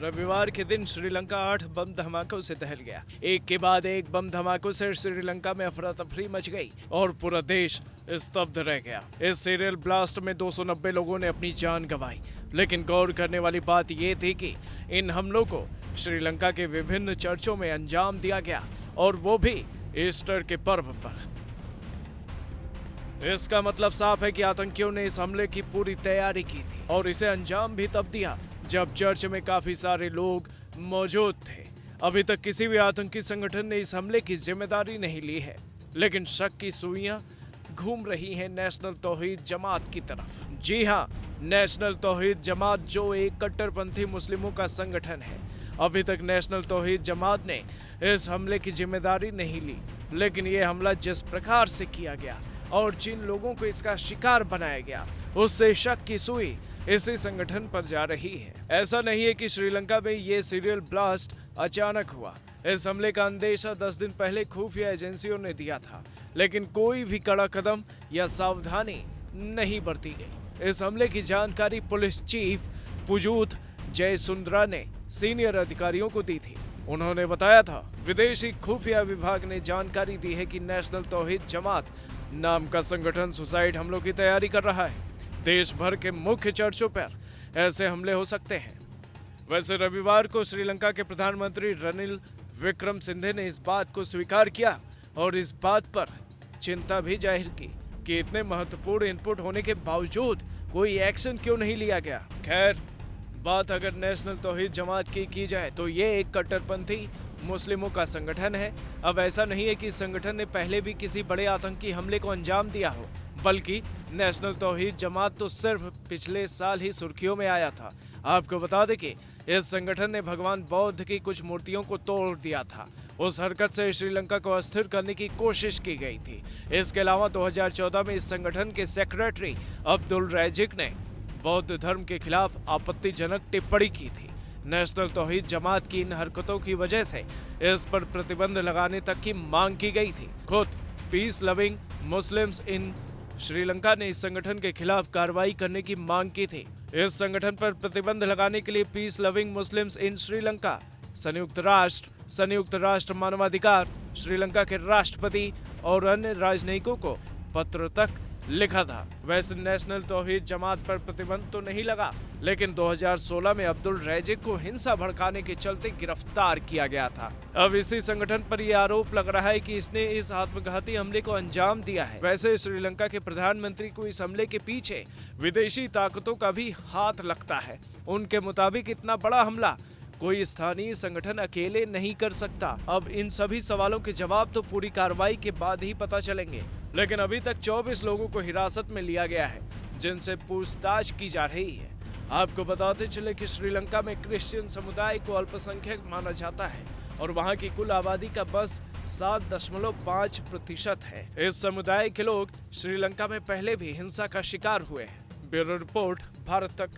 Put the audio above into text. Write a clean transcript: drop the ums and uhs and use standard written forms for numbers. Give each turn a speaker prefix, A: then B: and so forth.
A: रविवार के दिन श्रीलंका 8 बम धमाकों से दहल गया। एक के बाद एक बम धमाकों से श्रीलंका में अफरा तफरी मच गई और पूरा देश स्तब्ध रह गया। इस सीरियल ब्लास्ट में 290 लोगों ने अपनी जान गंवाई। लेकिन गौर करने वाली बात यह थी कि इन हमलों को श्रीलंका के विभिन्न चर्चों में अंजाम दिया गया और वो भी ईस्टर के पर्व पर। इसका मतलब साफ है कि आतंकियों ने इस हमले की पूरी तैयारी की थी और इसे अंजाम भी तब दिया जब चर्च में काफी सारे लोग मौजूद थे। अभी तक किसी भी आतंकी संगठन ने इस हमले की जिम्मेदारी नहीं ली है, लेकिन शक की सुइयां घूम रही हैं नेशनल तौहीद जमात की तरफ। जी हां, नेशनल तौहीद जमात जो एक कट्टरपंथी मुस्लिमों का संगठन है। अभी तक नेशनल तौहीद जमात ने इस हमले की जिम्मेदारी नहीं ली, लेकिन ये हमला जिस प्रकार से किया गया और जिन लोगों को इसका शिकार बनाया गया, उससे शक की सुई इसी संगठन पर जा रही है। ऐसा नहीं है कि श्रीलंका में ये सीरियल ब्लास्ट अचानक हुआ। इस हमले का अंदेशा 10 दिन पहले खुफिया एजेंसियों ने दिया था, लेकिन कोई भी कड़ा कदम या सावधानी नहीं बरती गई। इस हमले की जानकारी पुलिस चीफ पुजूथ जयसुंदरा ने सीनियर अधिकारियों को दी थी। उन्होंने बताया था, विदेशी खुफिया विभाग ने जानकारी दी है कि नेशनल तौहीद जमात नाम का संगठन सुसाइड हमलों की तैयारी कर रहा है। देश भर के मुख्य चर्चों पर ऐसे हमले हो सकते हैं। वैसे रविवार को श्रीलंका के प्रधानमंत्री रनिल विक्रमसिंघे ने इस बात को स्वीकार किया और इस बात पर चिंता भी जाहिर की कि इतने महत्वपूर्ण इनपुट होने के बावजूद कोई एक्शन क्यों नहीं लिया गया। खैर, बात अगर नेशनल तौहीद जमात की जाए तो ये एक कट्टरपंथी मुस्लिमों का संगठन है। अब ऐसा नहीं है कि इस संगठन ने पहले भी किसी बड़े आतंकी हमले को अंजाम दिया हो, बल्कि नेशनल तौहीद जमात तो सिर्फ पिछले साल ही सुर्खियों में आया था। आपको बता दें कि इस संगठन ने भगवान बौद्ध की कुछ मूर्तियों को तोड़ दिया था। उस हरकत से श्रीलंका को अस्थिर करने की कोशिश की गई थी। इसके अलावा 2014 में इस संगठन के सेक्रेटरी अब्दुल रैजिक ने बौद्ध धर्म के खिलाफ आपत्तिजनक टिप्पणी की थी। नेशनल तौहीद जमात की इन हरकतों की वजह से इस पर प्रतिबंध लगाने तक की मांग की गई थी। खुद peace loving Muslims in Sri Lanka ने इस संगठन के खिलाफ कार्रवाई करने की मांग की थी। इस संगठन पर प्रतिबंध लगाने के लिए peace loving Muslims in Sri Lanka, संयुक्त राष्ट्र मानवाधिकार, श्रीलंका के राष्ट्रपति और अन्य राजनयिकों को पत्र तक लिखा था। वैसे नेशनल तौहीद जमात पर प्रतिबंध तो नहीं लगा, लेकिन 2016 में अब्दुल रैजिक को हिंसा भड़काने के चलते गिरफ्तार किया गया था। अब इसी संगठन पर यह आरोप लग रहा है कि इसने इस आत्मघाती हमले को अंजाम दिया है। वैसे श्रीलंका के प्रधानमंत्री को इस हमले के पीछे विदेशी ताकतों का भी हाथ लगता है। उनके मुताबिक इतना बड़ा हमला कोई स्थानीय संगठन अकेले नहीं कर सकता। अब इन सभी सवालों के जवाब तो पूरी कार्रवाई के बाद ही पता चलेंगे, लेकिन अभी तक 24 लोगों को हिरासत में लिया गया है, जिनसे पूछताछ की जा रही है। आपको बताते चले कि श्रीलंका में क्रिश्चियन समुदाय को अल्पसंख्यक माना जाता है और वहां की कुल आबादी का बस 7.5% है। इस समुदाय के लोग श्रीलंका में पहले भी हिंसा का शिकार हुए हैं। ब्यूरो रिपोर्ट, भारत तक।